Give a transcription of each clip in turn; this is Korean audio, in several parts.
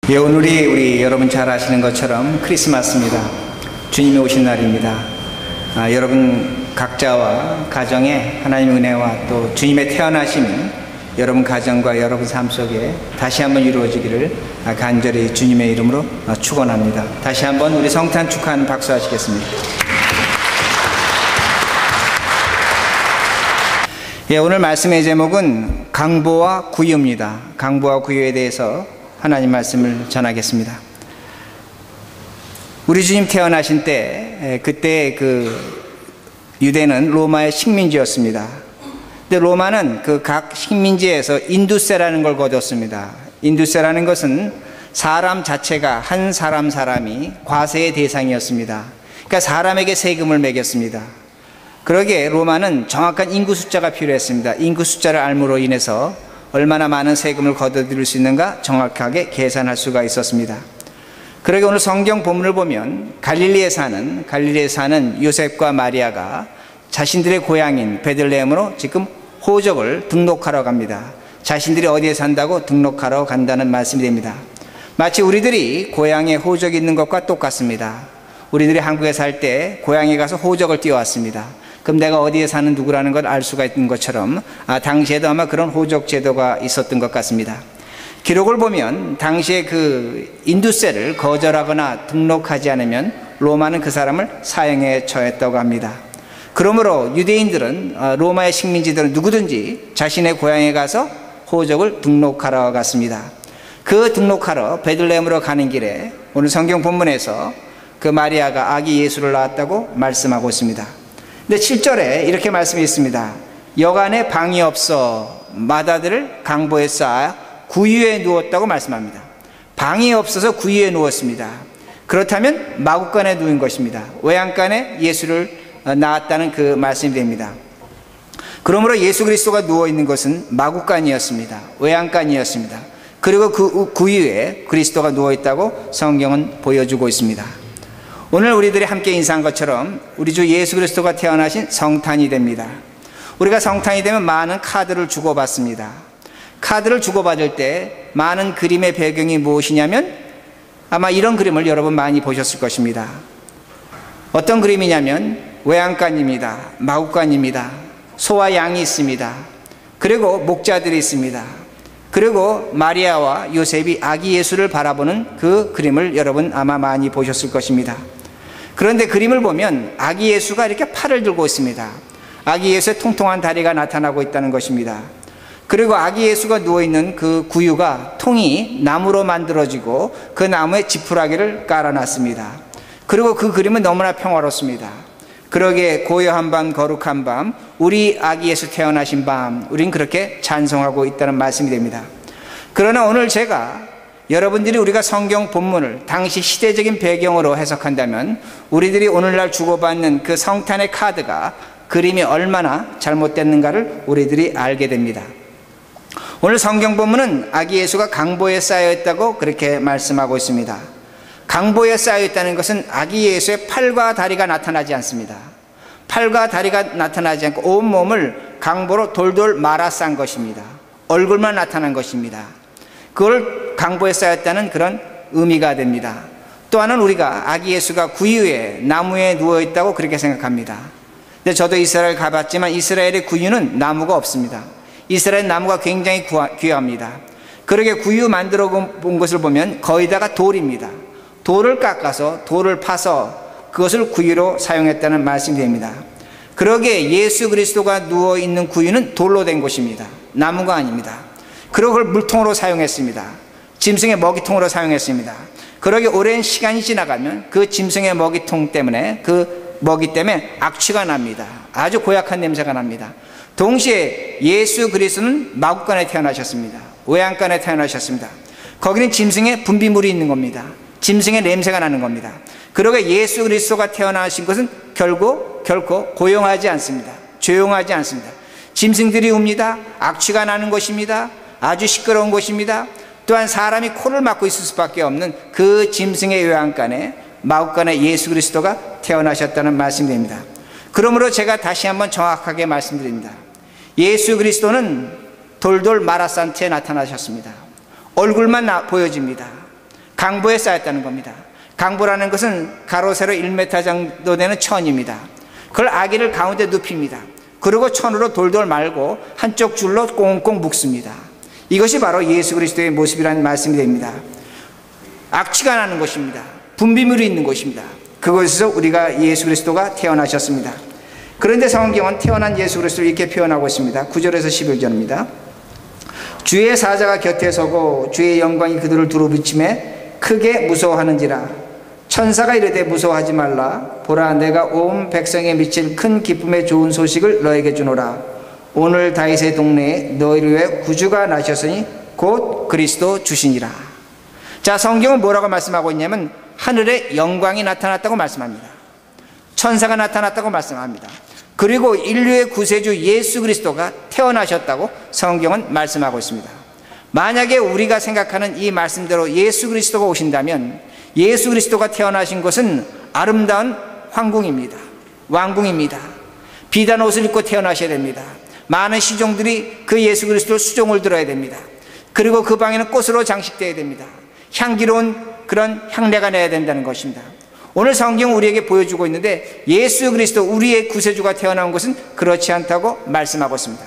예, 오늘이 우리 여러분 잘 아시는 것처럼 크리스마스입니다. 주님이 오신 날입니다. 여러분 각자와 가정에 하나님의 은혜와 또 주님의 태어나심이 여러분 가정과 여러분 삶 속에 다시 한번 이루어지기를 간절히 주님의 이름으로 축원합니다. 다시 한번 우리 성탄 축하하는 박수 하시겠습니다. 예, 오늘 말씀의 제목은 강보와 구유입니다. 강보와 구유에 대해서 하나님 말씀을 전하겠습니다. 우리 주님 태어나신 때, 그때 유대는 로마의 식민지였습니다. 근데 로마는 그 각 식민지에서 인두세라는 걸 거뒀습니다. 인두세라는 것은 사람 자체가 한 사람이 과세의 대상이었습니다. 그러니까 사람에게 세금을 매겼습니다. 그러기에 로마는 정확한 인구 숫자가 필요했습니다. 인구 숫자를 알므로 인해서 얼마나 많은 세금을 거둬들일 수 있는가 정확하게 계산할 수가 있었습니다. 그러게 오늘 성경 본문을 보면 갈릴리에 사는 요셉과 마리아가 자신들의 고향인 베들레헴으로 지금 호적을 등록하러 갑니다. 자신들이 어디에 산다고 등록하러 간다는 말씀이 됩니다. 마치 우리들이 고향에 호적이 있는 것과 똑같습니다. 우리들이 한국에 살 때 고향에 가서 호적을 띄워왔습니다. 그럼 내가 어디에 사는 누구라는 걸 알 수가 있는 것처럼 당시에도 아마 그런 호적 제도가 있었던 것 같습니다. 기록을 보면 당시에 그 인두세를 거절하거나 등록하지 않으면 로마는 그 사람을 사형에 처했다고 합니다. 그러므로 유대인들은 로마의 식민지들은 누구든지 자신의 고향에 가서 호적을 등록하러 갔습니다. 그 등록하러 베들레헴으로 가는 길에 오늘 성경 본문에서 그 마리아가 아기 예수를 낳았다고 말씀하고 있습니다. 근데 7절에 이렇게 말씀이 있습니다. 여간에 방이 없어 마다들을 강보에 쌓아 구유에 누웠다고 말씀합니다. 방이 없어서 구유에 누웠습니다. 그렇다면 마구간에 누운 것입니다. 외양간에 예수를 낳았다는 그 말씀이 됩니다. 그러므로 예수 그리스도가 누워있는 것은 마구간이었습니다. 외양간이었습니다. 그리고 그 구유에 그리스도가 누워있다고 성경은 보여주고 있습니다. 오늘 우리들이 함께 인사한 것처럼 우리 주 예수 그리스도가 태어나신 성탄이 됩니다. 우리가 성탄이 되면 많은 카드를 주고받습니다. 카드를 주고받을 때 많은 그림의 배경이 무엇이냐면 아마 이런 그림을 여러분 많이 보셨을 것입니다. 어떤 그림이냐면 외양간입니다. 마구간입니다. 소와 양이 있습니다. 그리고 목자들이 있습니다. 그리고 마리아와 요셉이 아기 예수를 바라보는 그 그림을 여러분 아마 많이 보셨을 것입니다. 그런데 그림을 보면 아기 예수가 이렇게 팔을 들고 있습니다. 아기 예수의 통통한 다리가 나타나고 있다는 것입니다. 그리고 아기 예수가 누워있는 그 구유가 통이 나무로 만들어지고 그 나무에 지푸라기를 깔아놨습니다. 그리고 그 그림은 너무나 평화롭습니다. 그러기에 고요한 밤 거룩한 밤 우리 아기 예수 태어나신 밤 우린 그렇게 찬송하고 있다는 말씀이 됩니다. 그러나 오늘 제가 여러분들이 우리가 성경 본문을 당시 시대적인 배경으로 해석한다면 우리들이 오늘날 주고받는 그 성탄의 카드가 그림이 얼마나 잘못됐는가를 우리들이 알게 됩니다. 오늘 성경 본문은 아기 예수가 강보에 쌓여있다고 그렇게 말씀하고 있습니다. 강보에 쌓여있다는 것은 아기 예수의 팔과 다리가 나타나지 않습니다. 팔과 다리가 나타나지 않고 온몸을 강보로 돌돌 말아 싼 것입니다. 얼굴만 나타난 것입니다. 그걸 강보에 쌓였다는 그런 의미가 됩니다. 또 하나는 우리가 아기 예수가 구유에 나무에 누워있다고 그렇게 생각합니다. 근데 저도 이스라엘 가봤지만 이스라엘의 구유는 나무가 없습니다. 이스라엘 나무가 굉장히 귀합니다. 그러게 구유 만들어 본 것을 보면 거의 다가 돌입니다. 돌을 깎아서 돌을 파서 그것을 구유로 사용했다는 말씀이 됩니다. 그러기에 예수 그리스도가 누워있는 구유는 돌로 된 것입니다. 나무가 아닙니다. 그리고 그걸 물통으로 사용했습니다. 짐승의 먹이통으로 사용했습니다. 그러기 오랜 시간이 지나가면 그 짐승의 먹이통 때문에 그 먹이 때문에 악취가 납니다. 아주 고약한 냄새가 납니다. 동시에 예수 그리스도는 마구간에 태어나셨습니다. 외양간에 태어나셨습니다. 거기는 짐승의 분비물이 있는 겁니다. 짐승의 냄새가 나는 겁니다. 그러게 예수 그리스도가 태어나신 것은 결코 고용하지 않습니다. 조용하지 않습니다. 짐승들이 웁니다. 악취가 나는 것입니다. 아주 시끄러운 것입니다. 또한 사람이 코를 막고 있을 수밖에 없는 그 짐승의 외양간에 마구간에 예수 그리스도가 태어나셨다는 말씀이 됩니다. 그러므로 제가 다시 한번 정확하게 말씀드립니다. 예수 그리스도는 돌돌 말아 싼 채 나타나셨습니다. 얼굴만 보여집니다. 강보에 쌓였다는 겁니다. 강보라는 것은 가로 세로 1m 정도 되는 천입니다. 그걸 아기를 가운데 눕힙니다. 그리고 천으로 돌돌 말고 한쪽 줄로 꽁꽁 묶습니다. 이것이 바로 예수 그리스도의 모습이라는 말씀이 됩니다. 악취가 나는 곳입니다. 분비물이 있는 곳입니다. 그곳에서 우리가 예수 그리스도가 태어나셨습니다. 그런데 성경은 태어난 예수 그리스도를 이렇게 표현하고 있습니다. 9절에서 11절입니다. 주의 사자가 곁에 서고 주의 영광이 그들을 두루비침에 크게 무서워하는지라. 천사가 이르되 무서워하지 말라. 보라, 내가 온 백성에 미칠 큰 기쁨의 좋은 소식을 너에게 주노라. 오늘 다윗의 동네에 너희를 위해 구주가 나셨으니 곧 그리스도 주시니라. 자, 성경은 뭐라고 말씀하고 있냐면 하늘에 영광이 나타났다고 말씀합니다. 천사가 나타났다고 말씀합니다. 그리고 인류의 구세주 예수 그리스도가 태어나셨다고 성경은 말씀하고 있습니다. 만약에 우리가 생각하는 이 말씀대로 예수 그리스도가 오신다면 예수 그리스도가 태어나신 것은 아름다운 황궁입니다. 왕궁입니다. 비단 옷을 입고 태어나셔야 됩니다. 많은 시종들이 그 예수 그리스도 수종을 들어야 됩니다. 그리고 그 방에는 꽃으로 장식되어야 됩니다. 향기로운 그런 향내가 나야 된다는 것입니다. 오늘 성경은 우리에게 보여주고 있는데 예수 그리스도 우리의 구세주가 태어난 것은 그렇지 않다고 말씀하고 있습니다.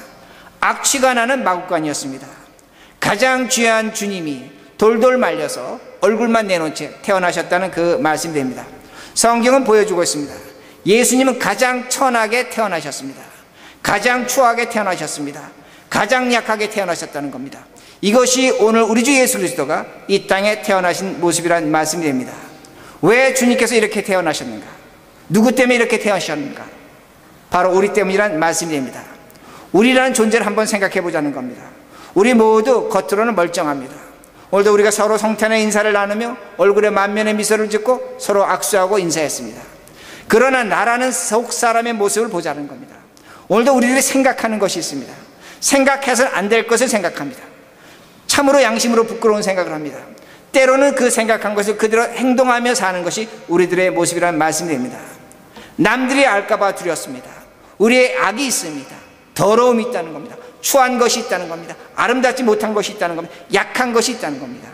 악취가 나는 마구간이었습니다. 가장 귀한 주님이 돌돌 말려서 얼굴만 내놓은 채 태어나셨다는 그 말씀이 됩니다. 성경은 보여주고 있습니다. 예수님은 가장 천하게 태어나셨습니다. 가장 추하게 태어나셨습니다. 가장 약하게 태어나셨다는 겁니다. 이것이 오늘 우리 주 예수 그리스도가 이 땅에 태어나신 모습이라는 말씀이 됩니다. 왜 주님께서 이렇게 태어나셨는가? 누구 때문에 이렇게 태어나셨는가? 바로 우리 때문이라는 말씀이 됩니다. 우리라는 존재를 한번 생각해 보자는 겁니다. 우리 모두 겉으로는 멀쩡합니다. 오늘도 우리가 서로 성탄의 인사를 나누며 얼굴에 만면의 미소를 짓고 서로 악수하고 인사했습니다. 그러나 나라는 속 사람의 모습을 보자는 겁니다. 오늘도 우리들이 생각하는 것이 있습니다. 생각해서는 안 될 것을 생각합니다. 참으로 양심으로 부끄러운 생각을 합니다. 때로는 그 생각한 것을 그대로 행동하며 사는 것이 우리들의 모습이라는 말씀이 됩니다. 남들이 알까봐 두렵습니다. 우리의 악이 있습니다. 더러움이 있다는 겁니다. 추한 것이 있다는 겁니다. 아름답지 못한 것이 있다는 겁니다. 약한 것이 있다는 겁니다.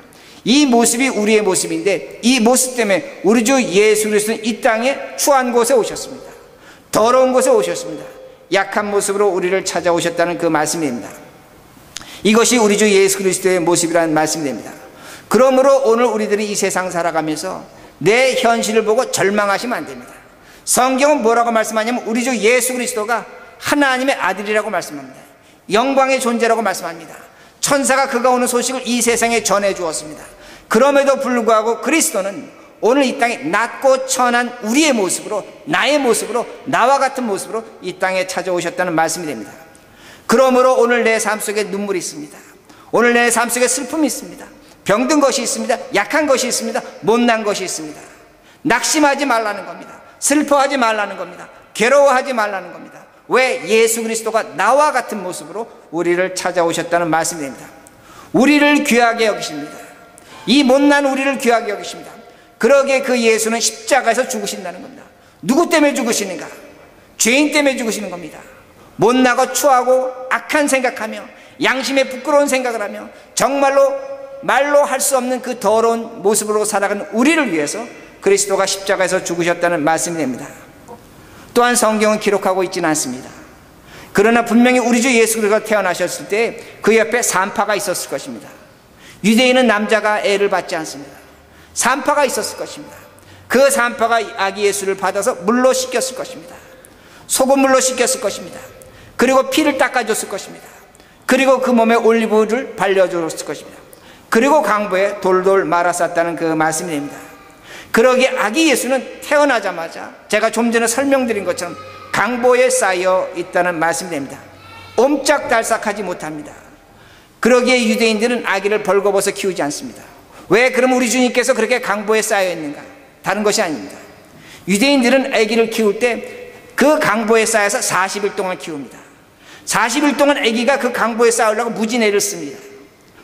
이 모습이 우리의 모습인데 이 모습 때문에 우리 주 예수 그리스도는 이 땅에 추한 곳에 오셨습니다. 더러운 곳에 오셨습니다. 약한 모습으로 우리를 찾아오셨다는 그 말씀입니다. 이것이 우리 주 예수 그리스도의 모습이라는 말씀이 됩니다. 그러므로 오늘 우리들이 이 세상 살아가면서 내 현실을 보고 절망하시면 안 됩니다. 성경은 뭐라고 말씀하냐면 우리 주 예수 그리스도가 하나님의 아들이라고 말씀합니다. 영광의 존재라고 말씀합니다. 천사가 그가 오는 소식을 이 세상에 전해 주었습니다. 그럼에도 불구하고 그리스도는 오늘 이 땅에 낮고 천한 우리의 모습으로, 나의 모습으로, 나와 같은 모습으로 이 땅에 찾아오셨다는 말씀이 됩니다. 그러므로 오늘 내 삶 속에 눈물이 있습니다. 오늘 내 삶 속에 슬픔이 있습니다. 병든 것이 있습니다. 약한 것이 있습니다. 못난 것이 있습니다. 낙심하지 말라는 겁니다. 슬퍼하지 말라는 겁니다. 괴로워하지 말라는 겁니다. 왜? 예수 그리스도가 나와 같은 모습으로 우리를 찾아오셨다는 말씀이 됩니다. 우리를 귀하게 여기십니다. 이 못난 우리를 귀하게 여기십니다. 그러기에 그 예수는 십자가에서 죽으신다는 겁니다. 누구 때문에 죽으시는가? 죄인 때문에 죽으시는 겁니다. 못나고 추하고 악한 생각하며 양심에 부끄러운 생각을 하며 정말로 말로 할 수 없는 그 더러운 모습으로 살아가는 우리를 위해서 그리스도가 십자가에서 죽으셨다는 말씀이 됩니다. 또한 성경은 기록하고 있지는 않습니다. 그러나 분명히 우리 주 예수 그리스도가 태어나셨을 때 그 옆에 산파가 있었을 것입니다. 유대인은 남자가 애를 받지 않습니다. 산파가 있었을 것입니다. 그 산파가 아기 예수를 받아서 물로 씻겼을 것입니다. 소금물로 씻겼을 것입니다. 그리고 피를 닦아줬을 것입니다. 그리고 그 몸에 올리브유를 발려줬을 것입니다. 그리고 강보에 돌돌 말아 쌌다는 그 말씀이 됩니다. 그러기에 아기 예수는 태어나자마자 제가 좀 전에 설명드린 것처럼 강보에 쌓여 있다는 말씀이 됩니다. 옴짝달싹하지 못합니다. 그러기에 유대인들은 아기를 벌거벗어 키우지 않습니다. 왜? 그럼 우리 주님께서 그렇게 강보에 쌓여 있는가? 다른 것이 아닙니다. 유대인들은 아기를 키울 때 그 강보에 쌓여서 40일 동안 키웁니다. 40일 동안 아기가 그 강보에 쌓으려고 무진 애를 씁니다.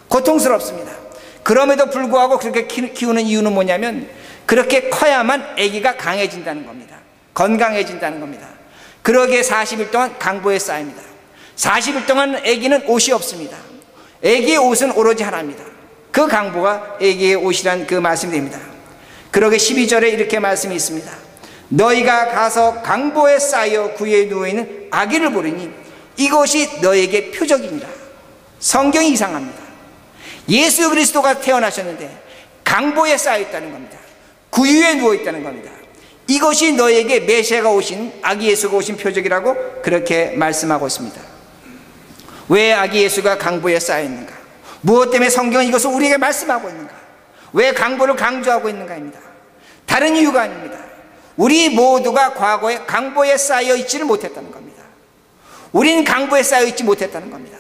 고통스럽습니다. 그럼에도 불구하고 그렇게 키우는 이유는 뭐냐면 그렇게 커야만 아기가 강해진다는 겁니다. 건강해진다는 겁니다. 그러기에 40일 동안 강보에 쌓입니다. 40일 동안 아기는 옷이 없습니다. 아기의 옷은 오로지 하나입니다. 그 강보가 에게 오시란 그 말씀이 됩니다. 그러게 12절에 이렇게 말씀이 있습니다. 너희가 가서 강보에 쌓여 구유에 누워있는 아기를 보리니 이것이 너에게 표적이니라. 성경이 이상합니다. 예수 그리스도가 태어나셨는데 강보에 쌓여 있다는 겁니다. 구유에 누워 있다는 겁니다. 이것이 너에게 메시아가 오신, 아기 예수가 오신 표적이라고 그렇게 말씀하고 있습니다. 왜 아기 예수가 강보에 쌓여 있는가? 무엇 때문에 성경은 이것을 우리에게 말씀하고 있는가? 왜 강보를 강조하고 있는가입니다. 다른 이유가 아닙니다. 우리 모두가 과거에 강보에 쌓여 있지를 못했다는 겁니다. 우리는 강보에 쌓여 있지 못했다는 겁니다.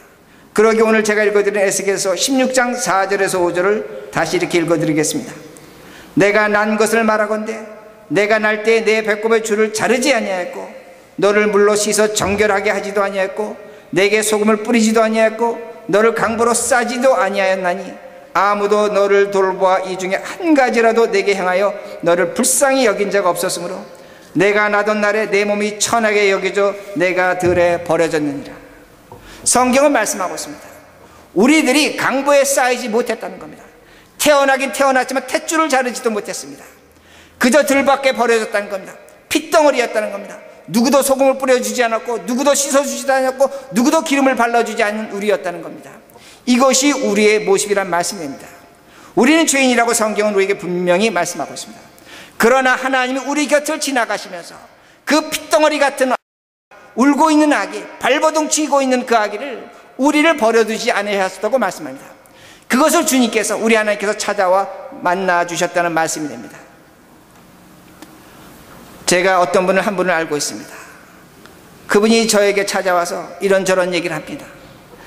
그러기 오늘 제가 읽어드린 에스겔서 16장 4절에서 5절을 다시 이렇게 읽어드리겠습니다. 내가 난 것을 말하건대 내가 날 때 내 배꼽의 줄을 자르지 아니하였고 너를 물로 씻어 정결하게 하지도 아니하였고 내게 소금을 뿌리지도 아니하였고 너를 강보로 싸지도 아니하였나니 아무도 너를 돌보아 이 중에 한 가지라도 내게 행하여 너를 불쌍히 여긴 자가 없었으므로 내가 나던 날에 내 몸이 천하게 여겨져 내가 들에 버려졌느니라. 성경은 말씀하고 있습니다. 우리들이 강보에 쌓이지 못했다는 겁니다. 태어나긴 태어났지만 탯줄을 자르지도 못했습니다. 그저 들밖에 버려졌다는 겁니다. 핏덩어리였다는 겁니다. 누구도 소금을 뿌려주지 않았고 누구도 씻어주지도 않았고 누구도 기름을 발라주지 않은 우리였다는 겁니다. 이것이 우리의 모습이란 말씀입니다. 우리는 죄인이라고 성경은 우리에게 분명히 말씀하고 있습니다. 그러나 하나님이 우리 곁을 지나가시면서 그 핏덩어리 같은 울고 있는 아기, 발버둥치고 있는 그 아기를 우리를 버려두지 않으셨다고 말씀합니다. 그것을 주님께서, 우리 하나님께서 찾아와 만나 주셨다는 말씀이 됩니다. 제가 어떤 분을 한 분을 알고 있습니다. 그분이 저에게 찾아와서 이런저런 얘기를 합니다.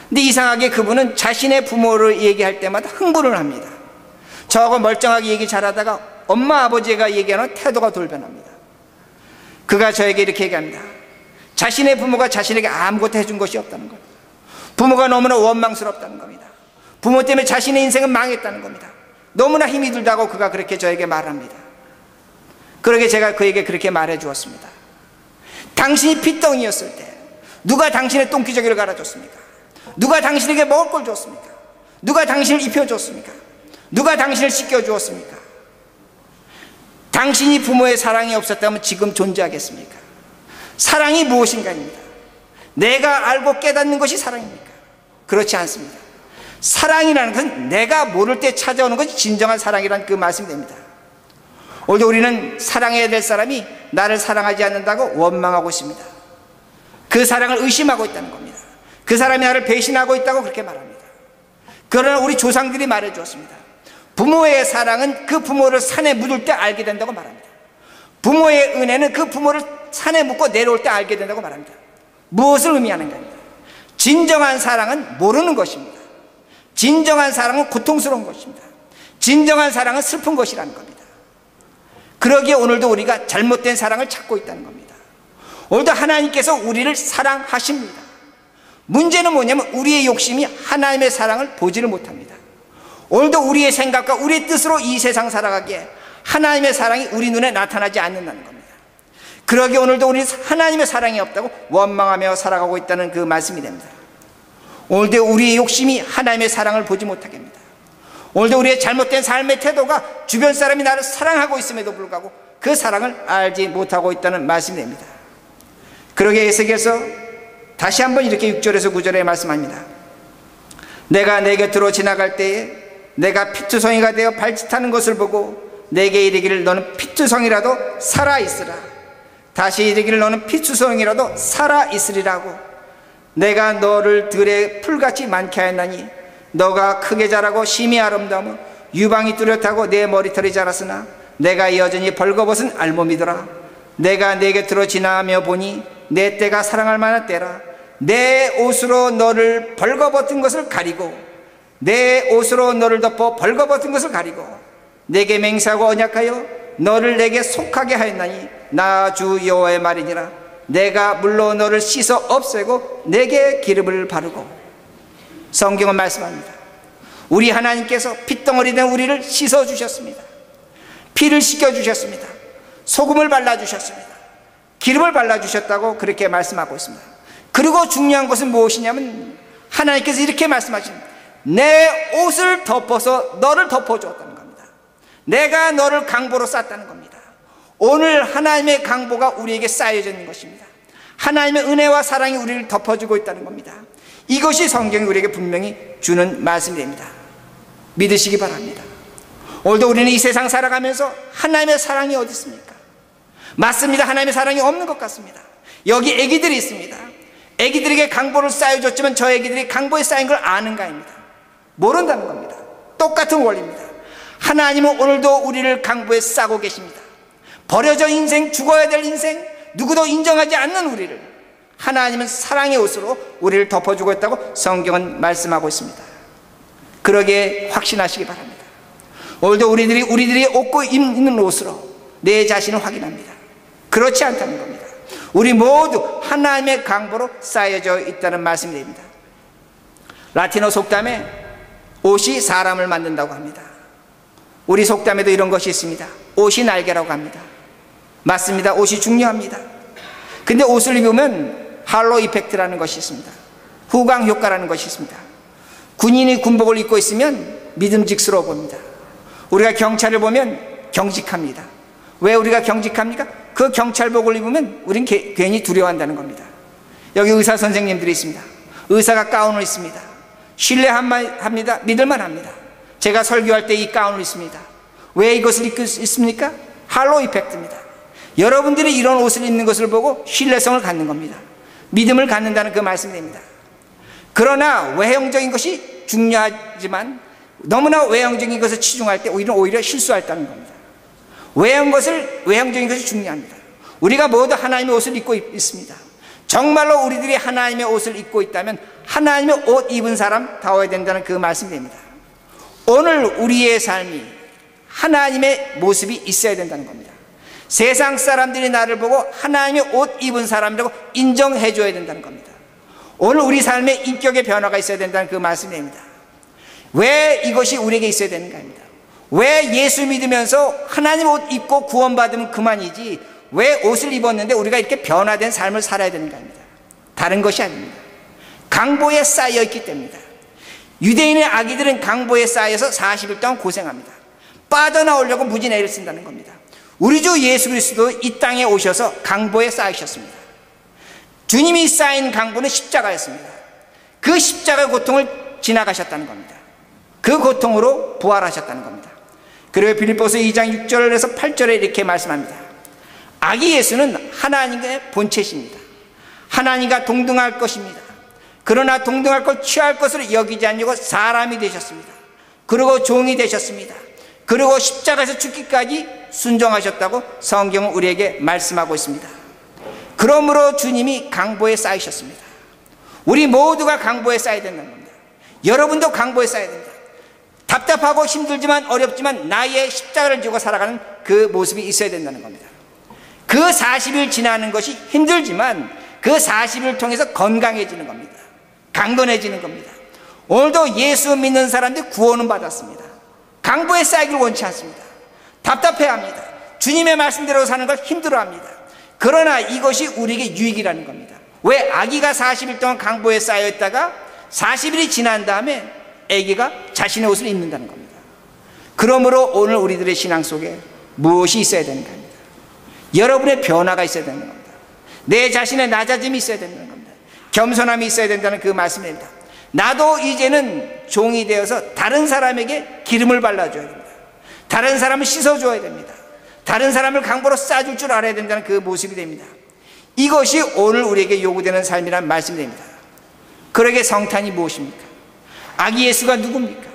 근데 이상하게 그분은 자신의 부모를 얘기할 때마다 흥분을 합니다. 저하고 멀쩡하게 얘기 잘하다가 엄마 아버지가 얘기하는 태도가 돌변합니다. 그가 저에게 이렇게 얘기합니다. 자신의 부모가 자신에게 아무것도 해준 것이 없다는 겁니다. 부모가 너무나 원망스럽다는 겁니다. 부모 때문에 자신의 인생은 망했다는 겁니다. 너무나 힘이 들다고 그가 그렇게 저에게 말합니다. 그러게 제가 그에게 그렇게 말해 주었습니다. 당신이 핏덩이였을 때 누가 당신의 똥기저귀를 갈아줬습니까? 누가 당신에게 먹을 걸 줬습니까? 누가 당신을 입혀줬습니까? 누가 당신을 씻겨주었습니까? 당신이 부모의 사랑이 없었다면 지금 존재하겠습니까? 사랑이 무엇인가입니다. 내가 알고 깨닫는 것이 사랑입니까? 그렇지 않습니다. 사랑이라는 것은 내가 모를 때 찾아오는 것이 진정한 사랑이라는 그 말씀이 됩니다. 오늘도 우리는 사랑해야 될 사람이 나를 사랑하지 않는다고 원망하고 있습니다. 그 사랑을 의심하고 있다는 겁니다. 그 사람이 나를 배신하고 있다고 그렇게 말합니다. 그러나 우리 조상들이 말해 주었습니다. 부모의 사랑은 그 부모를 산에 묻을 때 알게 된다고 말합니다. 부모의 은혜는 그 부모를 산에 묻고 내려올 때 알게 된다고 말합니다. 무엇을 의미하는가입니다. 진정한 사랑은 모르는 것입니다. 진정한 사랑은 고통스러운 것입니다. 진정한 사랑은 슬픈 것이라는 겁니다. 그러기에 오늘도 우리가 잘못된 사랑을 찾고 있다는 겁니다. 오늘도 하나님께서 우리를 사랑하십니다. 문제는 뭐냐면 우리의 욕심이 하나님의 사랑을 보지를 못합니다. 오늘도 우리의 생각과 우리의 뜻으로 이 세상 살아가기에 하나님의 사랑이 우리 눈에 나타나지 않는다는 겁니다. 그러기에 오늘도 우리는 하나님의 사랑이 없다고 원망하며 살아가고 있다는 그 말씀이 됩니다. 오늘도 우리의 욕심이 하나님의 사랑을 보지 못하게 합니다. 오늘도 우리의 잘못된 삶의 태도가 주변 사람이 나를 사랑하고 있음에도 불구하고 그 사랑을 알지 못하고 있다는 말씀이 됩니다. 그러기에 에스겔서 다시 한번 이렇게 6절에서 9절에 말씀합니다. 내가 내 곁으로 지나갈 때에 내가 피투성이가 되어 발짓하는 것을 보고 내게 이르기를 너는 피투성이라도 살아있으라. 다시 이르기를 너는 피투성이라도 살아있으리라고. 내가 너를 들에 풀같이 많게 하였나니 너가 크게 자라고 심히 아름다우며 유방이 뚜렷하고 내 머리털이 자랐으나 내가 여전히 벌거벗은 알몸이더라. 내가 내 곁으로 지나가며 보니 내 때가 사랑할 만한 때라. 내 옷으로 너를 벌거벗은 것을 가리고 내 옷으로 너를 덮어 벌거벗은 것을 가리고 내게 맹세하고 언약하여 너를 내게 속하게 하였나니 나 주 여호와의 말이니라. 내가 물로 너를 씻어 없애고 내게 기름을 바르고. 성경은 말씀합니다. 우리 하나님께서 핏덩어리 된 우리를 씻어 주셨습니다. 피를 씻겨 주셨습니다. 소금을 발라 주셨습니다. 기름을 발라 주셨다고 그렇게 말씀하고 있습니다. 그리고 중요한 것은 무엇이냐면 하나님께서 이렇게 말씀하십니다. 내 옷을 덮어서 너를 덮어주었다는 겁니다. 내가 너를 강보로 쌌다는 겁니다. 오늘 하나님의 강보가 우리에게 쌓여져 있는 것입니다. 하나님의 은혜와 사랑이 우리를 덮어주고 있다는 겁니다. 이것이 성경이 우리에게 분명히 주는 말씀입니다. 믿으시기 바랍니다. 오늘도 우리는 이 세상 살아가면서 하나님의 사랑이 어디 있습니까? 맞습니다. 하나님의 사랑이 없는 것 같습니다. 여기 애기들이 있습니다. 애기들에게 강보를 쌓여줬지만 저 애기들이 강보에 쌓인 걸 아는가입니다. 모른다는 겁니다. 똑같은 원리입니다. 하나님은 오늘도 우리를 강보에 싸고 계십니다. 버려져 인생, 죽어야 될 인생, 누구도 인정하지 않는 우리를 하나님은 사랑의 옷으로 우리를 덮어주고 있다고 성경은 말씀하고 있습니다. 그러기에 확신하시기 바랍니다. 오늘도 우리들이 옷고 입는 옷으로 내 자신을 확인합니다. 그렇지 않다는 겁니다. 우리 모두 하나님의 강보로 쌓여져 있다는 말씀이 됩니다. 라틴어 속담에 옷이 사람을 만든다고 합니다. 우리 속담에도 이런 것이 있습니다. 옷이 날개라고 합니다. 맞습니다. 옷이 중요합니다. 근데 옷을 입으면 할로 이펙트라는 것이 있습니다. 후광 효과라는 것이 있습니다. 군인이 군복을 입고 있으면 믿음직스러워 보입니다. 우리가 경찰을 보면 경직합니다. 왜 우리가 경직합니까? 그 경찰복을 입으면 우린 괜히 두려워한다는 겁니다. 여기 의사 선생님들이 있습니다. 의사가 가운을 입습니다. 신뢰합니다. 믿을만 합니다. 제가 설교할 때 이 가운을 입습니다. 왜 이것을 입고 있습니까? 할로 이펙트입니다. 여러분들이 이런 옷을 입는 것을 보고 신뢰성을 갖는 겁니다. 믿음을 갖는다는 그 말씀입니다. 그러나 외형적인 것이 중요하지만 너무나 외형적인 것을 치중할 때 오히려 실수했다는 겁니다. 외형적인 것이 중요합니다. 우리가 모두 하나님의 옷을 입고 있습니다. 정말로 우리들이 하나님의 옷을 입고 있다면 하나님의 옷 입은 사람 다워야 된다는 그 말씀입니다. 오늘 우리의 삶이 하나님의 모습이 있어야 된다는 겁니다. 세상 사람들이 나를 보고 하나님의 옷 입은 사람이라고 인정해 줘야 된다는 겁니다. 오늘 우리 삶에 인격의 변화가 있어야 된다는 그 말씀입니다. 왜 이것이 우리에게 있어야 되는가입니다. 왜 예수 믿으면서 하나님 옷 입고 구원받으면 그만이지 왜 옷을 입었는데 우리가 이렇게 변화된 삶을 살아야 되는가입니다. 다른 것이 아닙니다. 강보에 쌓여 있기 때문입니다. 유대인의 아기들은 강보에 쌓여서 40일 동안 고생합니다. 빠져나오려고 무진 애를 쓴다는 겁니다. 우리 주 예수 그리스도 이 땅에 오셔서 강보에 쌓이셨습니다. 주님이 쌓인 강보는 십자가였습니다. 그 십자가의 고통을 지나가셨다는 겁니다. 그 고통으로 부활하셨다는 겁니다. 그리고 빌립보서 2장 6절에서 8절에 이렇게 말씀합니다. 아기 예수는 하나님의 본체십니다. 하나님과 동등할 것입니다. 그러나 동등할 걸 취할 것으로 여기지 않으려고 사람이 되셨습니다. 그리고 종이 되셨습니다. 그리고 십자가에서 죽기까지 순종하셨다고 성경은 우리에게 말씀하고 있습니다. 그러므로 주님이 강보에 쌓이셨습니다. 우리 모두가 강보에 쌓여야 된다는 겁니다. 여러분도 강보에 쌓여야 됩니다. 답답하고 힘들지만 어렵지만 나의 십자가를 지고 살아가는 그 모습이 있어야 된다는 겁니다. 그 40일 지나는 것이 힘들지만 그 40일 통해서 건강해지는 겁니다. 강건해지는 겁니다. 오늘도 예수 믿는 사람들이 구원은 받았습니다. 강보에 쌓이기를 원치 않습니다. 답답해합니다. 주님의 말씀대로 사는 걸 힘들어합니다. 그러나 이것이 우리에게 유익이라는 겁니다. 왜? 아기가 40일 동안 강보에 쌓여있다가 40일이 지난 다음에 아기가 자신의 옷을 입는다는 겁니다. 그러므로 오늘 우리들의 신앙 속에 무엇이 있어야 되는가 합니다. 여러분의 변화가 있어야 되는 겁니다. 내 자신의 낮아짐이 있어야 된다는 겁니다. 겸손함이 있어야 된다는 그 말씀입니다. 나도 이제는 종이 되어서 다른 사람에게 기름을 발라줘야 됩니다. 다른 사람을 씻어줘야 됩니다. 다른 사람을 강보로 싸줄 줄 알아야 된다는 그 모습이 됩니다. 이것이 오늘 우리에게 요구되는 삶이란 말씀이 됩니다. 그러게 성탄이 무엇입니까? 아기 예수가 누굽니까?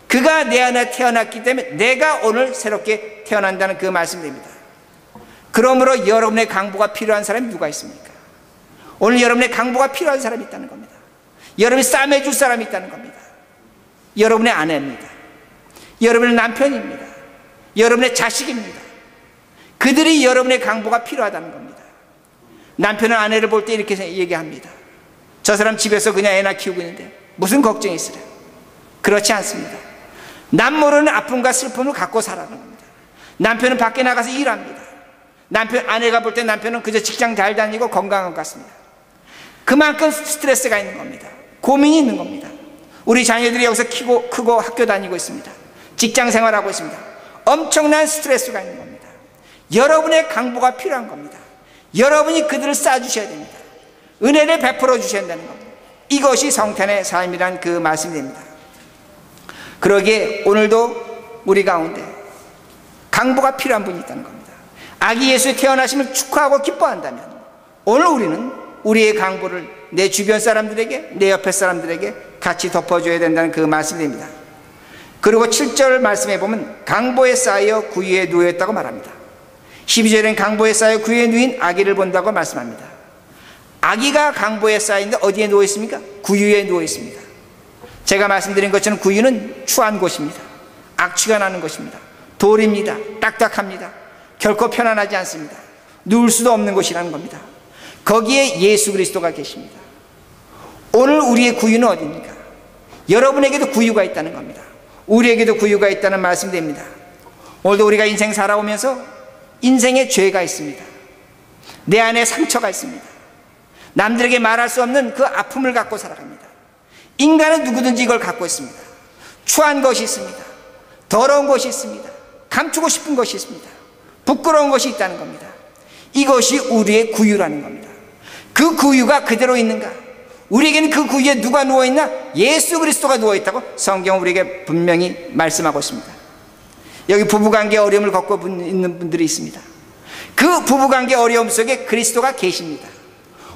그가 내 안에 태어났기 때문에 내가 오늘 새롭게 태어난다는 그 말씀이 됩니다. 그러므로 여러분의 강보가 필요한 사람이 누가 있습니까? 오늘 여러분의 강보가 필요한 사람이 있다는 겁니다. 여러분이 싸매줄 사람이 있다는 겁니다. 여러분의 아내입니다. 여러분의 남편입니다. 여러분의 자식입니다. 그들이 여러분의 강보가 필요하다는 겁니다. 남편은 아내를 볼 때 이렇게 얘기합니다. 저 사람 집에서 그냥 애나 키우고 있는데 무슨 걱정이 있으래요? 그렇지 않습니다. 남 모르는 아픔과 슬픔을 갖고 살아가는 겁니다. 남편은 밖에 나가서 일합니다. 아내가 볼 때 남편은 그저 직장 잘 다니고 건강한 것 같습니다. 그만큼 스트레스가 있는 겁니다. 고민이 있는 겁니다. 우리 자녀들이 여기서 크고 학교 다니고 있습니다. 직장 생활하고 있습니다. 엄청난 스트레스가 있는 겁니다. 여러분의 강보가 필요한 겁니다. 여러분이 그들을 쌓아주셔야 됩니다. 은혜를 베풀어 주셔야 된다는 겁니다. 이것이 성탄의 삶이란 그 말씀이 됩니다. 그러기에 오늘도 우리 가운데 강보가 필요한 분이 있다는 겁니다. 아기 예수의 태어나심을 축하하고 기뻐한다면 오늘 우리는 우리의 강보를 내 주변 사람들에게, 내 옆에 사람들에게 같이 덮어줘야 된다는 그 말씀이 됩니다. 그리고 7절 말씀에 보면 강보에 쌓여 구유에 누워있다고 말합니다. 12절에는 강보에 쌓여 구유에 누인 아기를 본다고 말씀합니다. 아기가 강보에 쌓여있는데 어디에 누워있습니까? 구유에 누워있습니다. 제가 말씀드린 것처럼 구유는 추한 곳입니다. 악취가 나는 곳입니다. 돌입니다. 딱딱합니다. 결코 편안하지 않습니다. 누울 수도 없는 곳이라는 겁니다. 거기에 예수 그리스도가 계십니다. 오늘 우리의 구유는 어디입니까? 여러분에게도 구유가 있다는 겁니다. 우리에게도 구유가 있다는 말씀이 됩니다. 오늘도 우리가 인생 살아오면서 인생에 죄가 있습니다. 내 안에 상처가 있습니다. 남들에게 말할 수 없는 그 아픔을 갖고 살아갑니다. 인간은 누구든지 이걸 갖고 있습니다. 추한 것이 있습니다. 더러운 것이 있습니다. 감추고 싶은 것이 있습니다. 부끄러운 것이 있다는 겁니다. 이것이 우리의 구유라는 겁니다. 그 구유가 그대로 있는가? 우리에게는 그 구유에 누가 누워있나? 예수 그리스도가 누워있다고 성경은 우리에게 분명히 말씀하고 있습니다. 여기 부부관계 어려움을 겪고 있는 분들이 있습니다. 그 부부관계 어려움 속에 그리스도가 계십니다.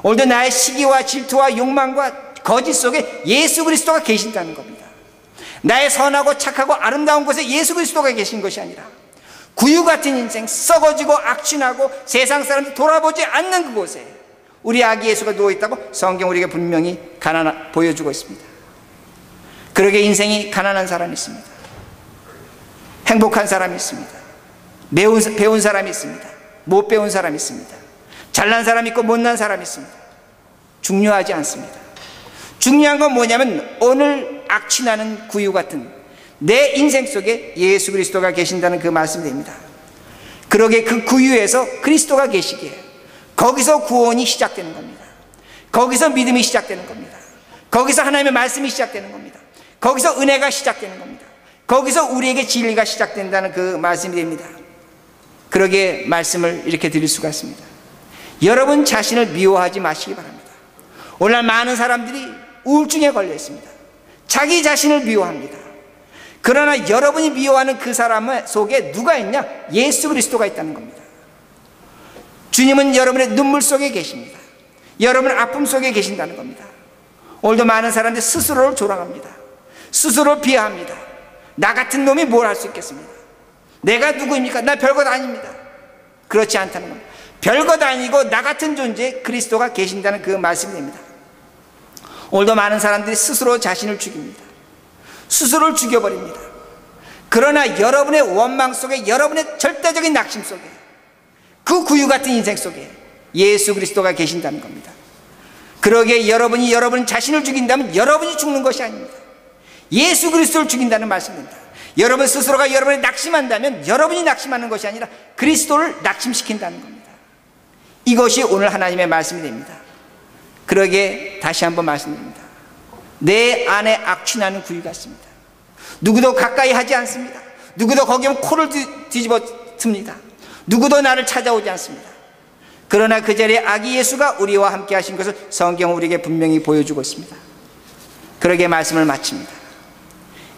오늘도 나의 시기와 질투와 욕망과 거짓 속에 예수 그리스도가 계신다는 겁니다. 나의 선하고 착하고 아름다운 곳에 예수 그리스도가 계신 것이 아니라 구유 같은 인생, 썩어지고 악취나고 세상 사람들이 돌아보지 않는 그곳에 우리 아기 예수가 누워있다고 성경 우리에게 분명히 보여주고 있습니다. 그러게 인생이 가난한 사람이 있습니다. 행복한 사람이 있습니다. 배운 사람이 있습니다. 못 배운 사람이 있습니다. 잘난 사람이 있고 못난 사람이 있습니다. 중요하지 않습니다. 중요한 건 뭐냐면 오늘 악취나는 구유 같은 내 인생 속에 예수 그리스도가 계신다는 그 말씀이 됩니다. 그러게 그 구유에서 그리스도가 계시기에 거기서 구원이 시작되는 겁니다. 거기서 믿음이 시작되는 겁니다. 거기서 하나님의 말씀이 시작되는 겁니다. 거기서 은혜가 시작되는 겁니다. 거기서 우리에게 진리가 시작된다는 그 말씀이 됩니다. 그러게 말씀을 이렇게 드릴 수가 있습니다. 여러분 자신을 미워하지 마시기 바랍니다. 오늘날 많은 사람들이 우울증에 걸려 있습니다. 자기 자신을 미워합니다. 그러나 여러분이 미워하는 그 사람 속에 누가 있냐? 예수 그리스도가 있다는 겁니다. 주님은 여러분의 눈물 속에 계십니다. 여러분의 아픔 속에 계신다는 겁니다. 오늘도 많은 사람들이 스스로를 조롱합니다. 스스로를 비하합니다. 나 같은 놈이 뭘 할 수 있겠습니까? 내가 누구입니까? 나 별것 아닙니다. 그렇지 않다는 겁니다. 별것 아니고 나 같은 존재에 그리스도가 계신다는 그 말씀이 됩니다. 오늘도 많은 사람들이 스스로 자신을 죽입니다. 스스로를 죽여버립니다. 그러나 여러분의 원망 속에, 여러분의 절대적인 낙심 속에, 그 구유 같은 인생 속에 예수 그리스도가 계신다는 겁니다. 그러기에 여러분이 여러분 자신을 죽인다면 여러분이 죽는 것이 아닙니다. 예수 그리스도를 죽인다는 말씀입니다. 여러분 스스로가 여러분이 낙심한다면 여러분이 낙심하는 것이 아니라 그리스도를 낙심시킨다는 겁니다. 이것이 오늘 하나님의 말씀이 됩니다. 그러기에 다시 한번 말씀드립니다. 내 안에 악취나는 구유가 있습니다. 누구도 가까이 하지 않습니다. 누구도 거기 오면 코를 뒤집어 틉니다. 누구도 나를 찾아오지 않습니다. 그러나 그 자리에 아기 예수가 우리와 함께 하신 것을 성경은 우리에게 분명히 보여주고 있습니다. 그러기에 말씀을 마칩니다.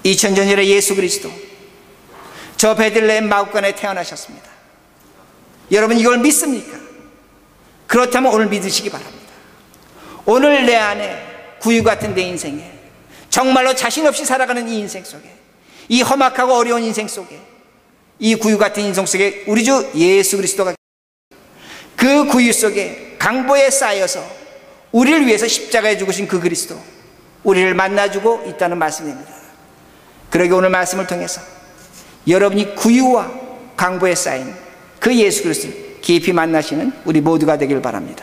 2000년 전에 예수 그리스도 저 베들레헴 마구간에 태어나셨습니다. 여러분 이걸 믿습니까? 그렇다면 오늘 믿으시기 바랍니다. 오늘 내 안에 구유 같은 내 인생에 정말로 자신 없이 살아가는 이 인생 속에, 이 험악하고 어려운 인생 속에, 이 구유 같은 인생 속에 우리 주 예수 그리스도가 그 구유 속에 강보에 쌓여서 우리를 위해서 십자가에 죽으신 그 그리스도, 우리를 만나주고 있다는 말씀입니다. 그러기 오늘 말씀을 통해서 여러분이 구유와 강보에 쌓인 그 예수 그리스도를 깊이 만나시는 우리 모두가 되길 바랍니다.